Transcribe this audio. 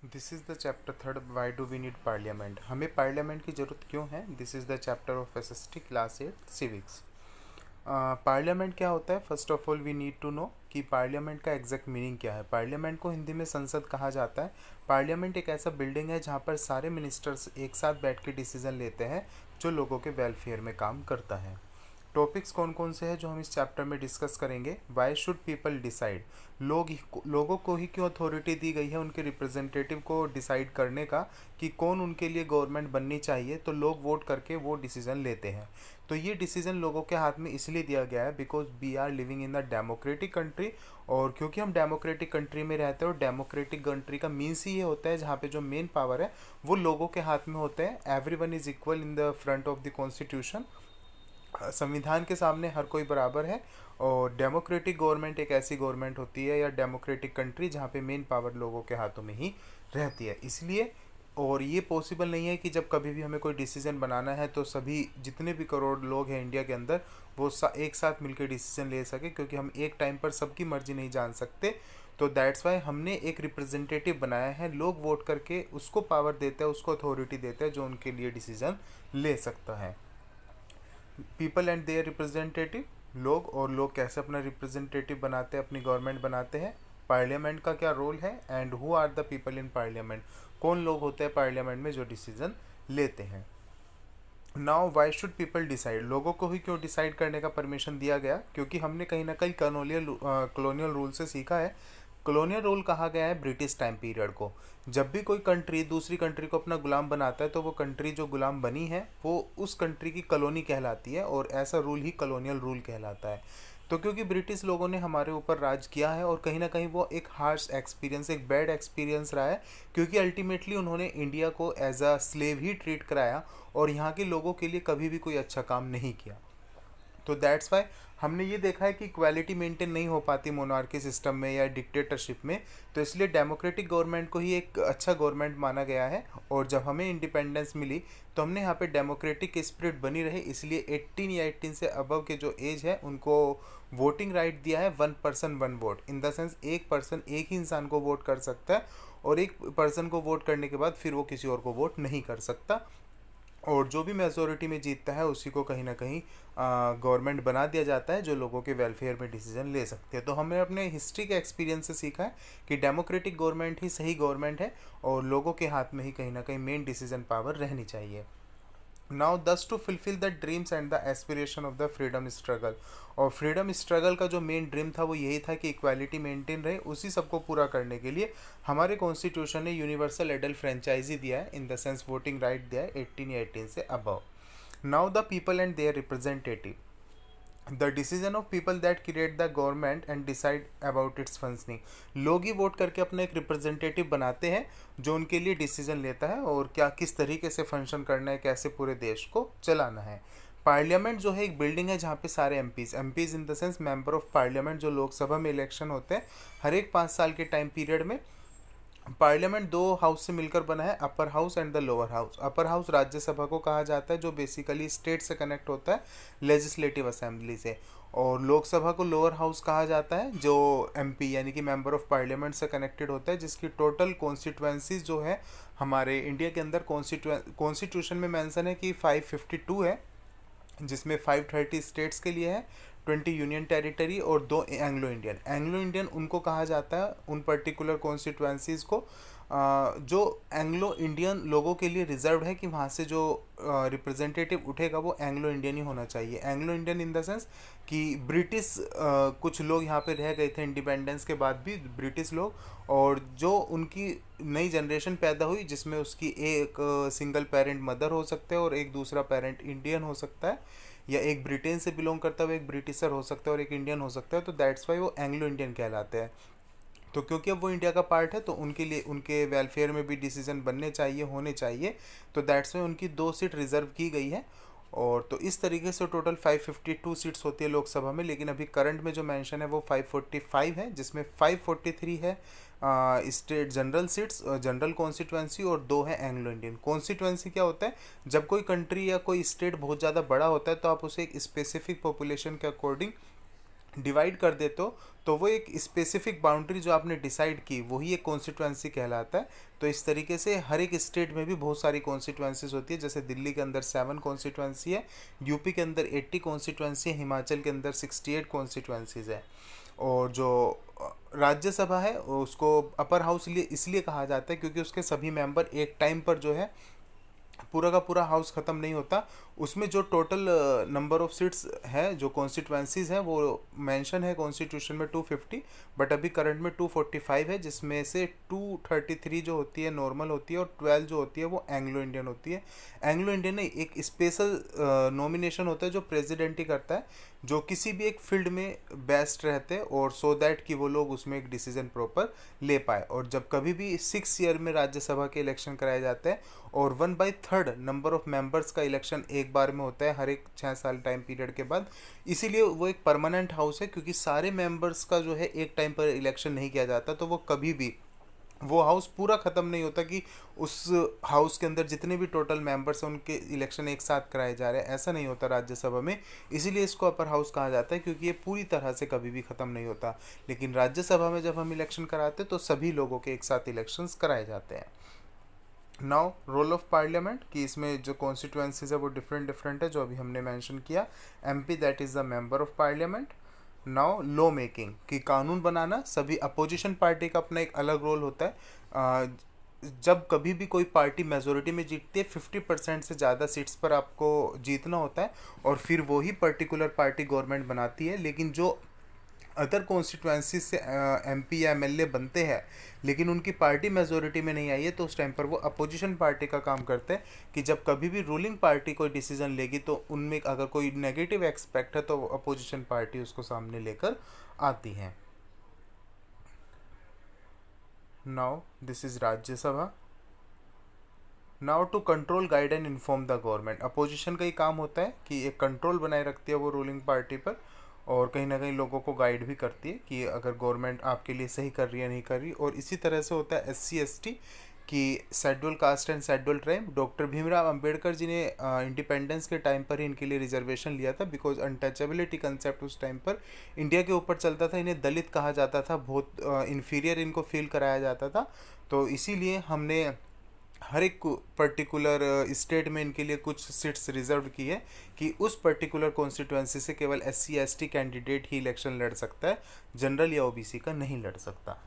This is the chapter third, why do we need parliament. हमें parliament की ज़रूरत क्यों है। This is the chapter of SST class 8 civics. Parliament क्या होता है। First of all we need to know कि पार्लियामेंट का एग्जैक्ट मीनिंग क्या है। पार्लियामेंट को हिंदी में संसद कहा जाता है। पार्लियामेंट एक ऐसा बिल्डिंग है जहाँ पर सारे मिनिस्टर्स एक साथ बैठ के डिसीजन लेते हैं जो लोगों के वेलफेयर में काम करता है। टॉपिक्स कौन कौन से हैं जो हम इस चैप्टर में डिस्कस करेंगे। वाई शुड पीपल डिसाइड, लोगों को ही क्यों अथॉरिटी दी गई है उनके रिप्रेजेंटेटिव को डिसाइड करने का कि कौन उनके लिए गवर्नमेंट बननी चाहिए। तो लोग वोट करके वो डिसीजन लेते हैं। तो ये डिसीजन लोगों के हाथ में इसलिए दिया गया है because we are living in the democratic country. और क्योंकि हम डेमोक्रेटिक कंट्री में रहते हैं और डेमोक्रेटिक कंट्री का मीन्स ही ये होता है जहाँ पे जो मेन पावर है वो लोगों के हाथ में होते हैं। Every one is equal in the front of the constitution. संविधान के सामने हर कोई बराबर है। और डेमोक्रेटिक गवर्नमेंट एक ऐसी गवर्नमेंट होती है या डेमोक्रेटिक कंट्री जहाँ पे मेन पावर लोगों के हाथों में ही रहती है। इसलिए और ये पॉसिबल नहीं है कि जब कभी भी हमें कोई डिसीजन बनाना है तो सभी जितने भी करोड़ लोग हैं इंडिया के अंदर वो एक साथ मिलकर डिसीजन ले सके, क्योंकि हम एक टाइम पर सबकी मर्जी नहीं जान सकते। तो दैट्स वाई हमने एक रिप्रेजेंटेटिव बनाया है। लोग वोट करके उसको पावर देते हैं, उसको अथॉरिटी देते हैं जो उनके लिए डिसीजन ले सकता है। पीपल एंड देयर रिप्रेजेंटेटिव, लोग, और लोग कैसे अपना रिप्रेजेंटेटिव बनाते हैं, अपनी गवर्नमेंट बनाते हैं। पार्लियामेंट का क्या रोल है and who are the people in parliament, कौन लोग होते हैं पार्लियामेंट में जो डिसीजन लेते हैं। Now why should people decide, लोगों को ही क्यों डिसाइड करने का परमिशन दिया गया, क्योंकि हमने कहीं ना कहीं कॉलोनियल रूल से सीखा है। कॉलोनियल रूल कहा गया है ब्रिटिश टाइम पीरियड को। जब भी कोई कंट्री दूसरी कंट्री को अपना गुलाम बनाता है तो वो कंट्री जो गुलाम बनी है वो उस कंट्री की कॉलोनी कहलाती है और ऐसा रूल ही कॉलोनियल रूल कहलाता है। तो क्योंकि ब्रिटिश लोगों ने हमारे ऊपर राज किया है और कहीं ना कहीं वो एक हार्श एक्सपीरियंस, एक बैड एक्सपीरियंस रहा है, क्योंकि अल्टीमेटली उन्होंने इंडिया को एज अ स्लेव ही ट्रीट कराया और यहाँ के लोगों के लिए कभी भी कोई अच्छा काम नहीं किया। तो दैट्स वाई हमने ये देखा है कि इक्वालिटी मेंटेन नहीं हो पाती मोनार्की सिस्टम में या डिक्टेटरशिप में। तो इसलिए डेमोक्रेटिक गवर्नमेंट को ही एक अच्छा गवर्नमेंट माना गया है। और जब हमें इंडिपेंडेंस मिली तो हमने यहाँ पे डेमोक्रेटिक स्पिरिट बनी रहे, इसलिए 18 या 18 से अबव के जो एज है उनको वोटिंग राइट दिया है। 1 person 1 vote, in the sense एक पर्सन एक ही इंसान को वोट कर सकता है और एक पर्सन को वोट करने के बाद फिर वो किसी और को वोट नहीं कर सकता। और जो भी मेजोरिटी में जीतता है उसी को कहीं ना कहीं गवर्नमेंट बना दिया जाता है जो लोगों के वेलफेयर में डिसीजन ले सकते हैं। तो हमने अपने हिस्ट्री के एक्सपीरियंस से सीखा है कि डेमोक्रेटिक गवर्नमेंट ही सही गवर्नमेंट है और लोगों के हाथ में ही कहीं ना कहीं मेन डिसीजन पावर रहनी चाहिए। Now thus to fulfil the dreams and the aspiration of the freedom struggle. और फ्रीडम स्ट्रगल का जो मेन ड्रीम था वो यही था कि इक्वालिटी मेंटेन रहे, उसी सबको पूरा करने के लिए हमारे कॉन्स्टिट्यूशन ने यूनिवर्सल एडल्ट फ्रेंचाइजी दिया है, in the sense voting right दिया है 18 या 18 से above. Now the people and their representative, the decision of people that create the government and decide about it's functioning. लोग ही वोट करके अपना एक रिप्रेजेंटेटिव बनाते हैं जो उनके लिए डिसीजन लेता है और क्या किस तरीके से फंक्शन करना है, कैसे पूरे देश को चलाना है। पार्लियामेंट जो है एक बिल्डिंग है जहाँ पे सारे MPs in the sense member of parliament, जो लोकसभा में इलेक्शन होते हैं हर एक 5 साल के टाइम पीरियड में। पार्लियामेंट दो हाउस से मिलकर बना है, upper house and the lower house. Upper house Rajya Sabha को कहा जाता है जो बेसिकली स्टेट से कनेक्ट होता है, लेजिस्लेटिव असेंबली से। और लोकसभा को लोअर हाउस कहा जाता है जो एमपी यानी कि मेंबर ऑफ पार्लियामेंट से कनेक्टेड होता है, जिसकी टोटल कॉन्स्टिट्यूएंसीज जो है हमारे इंडिया के अंदर कॉन्स्टिट्यूशन में मेंशन है कि 552 है, जिसमें 530 स्टेट्स के लिए है, 20 यूनियन टेरिटरी और 2 एंग्लो इंडियन उनको कहा जाता है उन पर्टिकुलर कॉन्स्टिट्यूएंसीज को जो एंग्लो इंडियन लोगों के लिए रिजर्व है कि वहाँ से जो रिप्रेजेंटेटिव उठेगा वो एंग्लो इंडियन ही होना चाहिए। Anglo Indian in the sense कि ब्रिटिश कुछ लोग यहाँ पे रह गए थे इंडिपेंडेंस के बाद भी, ब्रिटिश लोग, और जो उनकी नई जनरेशन पैदा हुई जिसमें उसकी एक सिंगल पेरेंट मदर हो सकते हैं और एक दूसरा पेरेंट इंडियन हो सकता है, या एक ब्रिटेन से बिलोंग करता हुआ एक ब्रिटिशर हो सकता है और एक इंडियन हो सकता है। तो दैट्स वाई वो एंग्लो इंडियन कहलाते हैं। तो क्योंकि अब वो इंडिया का पार्ट है तो उनके लिए उनके वेलफेयर में भी डिसीजन बनने चाहिए, होने चाहिए। तो दैट्स वाई उनकी 2 सीट रिजर्व की गई है। और तो इस तरीके से टोटल 552 सीट्स होती है लोकसभा में, लेकिन अभी करंट में जो मेंशन है वो 545 है, जिसमें 543 है state general seats, general constituency, और 2 है एंग्लो इंडियन। कॉन्स्टिट्यूएंसी क्या होता है, जब कोई कंट्री या कोई स्टेट बहुत ज़्यादा बड़ा होता है तो आप उसे एक स्पेसिफिक पॉपुलेशन के अकॉर्डिंग डिवाइड कर देते हो तो वो एक स्पेसिफिक बाउंड्री जो आपने डिसाइड की वही एक कॉन्स्टिट्यूंसी कहलाता है। तो इस तरीके से हर एक स्टेट में भी बहुत सारी कॉन्स्टिट्यूंसीज होती है। जैसे दिल्ली के अंदर 7 कॉन्स्टिट्यूंसी है, यूपी के अंदर 80 कॉन्स्टिट्यूंसी है, हिमाचल के अंदर 68 कॉन्स्टिट्यूंसीज है। और जो राज्यसभा है उसको अपर हाउस इसलिए कहा जाता है क्योंकि उसके सभी मेंबर एक टाइम पर जो है पूरा का पूरा हाउस ख़त्म नहीं होता। उसमें जो टोटल नंबर ऑफ सीट्स है जो कॉन्स्टिट्यूंसीज हैं वो मेंशन है कॉन्स्टिट्यूशन में 250, बट अभी करंट में 245 है, जिसमें से 233 जो होती है नॉर्मल होती है और 12 जो होती है वो एंग्लो इंडियन होती है। एंग्लो इंडियन में एक स्पेशल नॉमिनेशन होता है जो प्रेसिडेंट ही करता है, जो किसी भी एक फील्ड में बेस्ट रहते हैं और सो दैट कि वो लोग उसमें एक डिसीजन प्रॉपर ले पाए। और जब कभी भी 6 ईयर में राज्यसभा के इलेक्शन कराए जाते हैं और 1/3 नंबर ऑफ मेंबर्स का इलेक्शन एक बार में होता है हर एक 6 साल टाइम पीरियड के बाद, इसीलिए वो एक परमानेंट हाउस है। क्योंकि सारे मेंबर्स का जो है एक टाइम पर इलेक्शन नहीं किया जाता, तो वो कभी भी वो हाउस पूरा ख़त्म नहीं होता कि उस हाउस के अंदर जितने भी टोटल मेंबर्स हैं उनके इलेक्शन एक साथ कराए जा रहे हैं, ऐसा नहीं होता राज्यसभा में। इसीलिए इसको अपर हाउस कहा जाता है क्योंकि ये पूरी तरह से कभी भी ख़त्म नहीं होता। लेकिन राज्यसभा में जब हम इलेक्शन कराते हैं तो सभी लोगों के एक साथ इलेक्शंस कराए जाते हैं। नाउ रोल ऑफ पार्लियामेंट कि इसमें जो कॉन्स्टिट्यूंसीज है वो डिफरेंट डिफरेंट है जो अभी हमने मेंशन किया। MP that is the member of parliament. Now law making कि कानून बनाना, सभी अपोजिशन पार्टी का अपना एक अलग रोल होता है। जब कभी भी कोई पार्टी मेजोरिटी में जीतती है 50% से ज़्यादा सीट्स पर आपको जीतना होता है और फिर वही पर्टिकुलर पार्टी गवर्नमेंट बनाती है। लेकिन जो अदर कॉन्स्टिट्यूंसी से एमपी या एमएलए बनते हैं लेकिन उनकी पार्टी मेजोरिटी में नहीं आई है, तो उस टाइम पर वो अपोजिशन पार्टी का काम करते हैं कि जब कभी भी रूलिंग पार्टी कोई डिसीजन लेगी तो उनमें अगर कोई नेगेटिव एक्सपेक्ट है तो अपोजिशन पार्टी उसको सामने लेकर आती है। Now this is Rajya Sabha. Now to control guide and inform the government, opposition का ही काम होता है कि एक कंट्रोल बनाए रखती है वो रूलिंग पार्टी पर और कहीं ना कहीं लोगों को गाइड भी करती है कि अगर गवर्नमेंट आपके लिए सही कर रही है नहीं कर रही। और इसी तरह से होता है SC ST कि schedule caste and schedule tribe. Doctor Bhimrao Ambedkar ji ने इंडिपेंडेंस के टाइम पर ही इनके लिए रिजर्वेशन लिया था बिकॉज अनटचेबिलिटी कंसेप्ट उस टाइम पर इंडिया के ऊपर चलता था। इन्हें दलित कहा जाता था, बहुत इन्फीरियर इनको फील कराया जाता था। तो इसीलिए हमने हर एक पर्टिकुलर स्टेट में इनके लिए कुछ सीट्स रिजर्व की है कि उस पर्टिकुलर कॉन्स्टिट्यूंसी से केवल SC ST कैंडिडेट ही इलेक्शन लड़ सकता है, जनरल या OBC का नहीं लड़ सकता।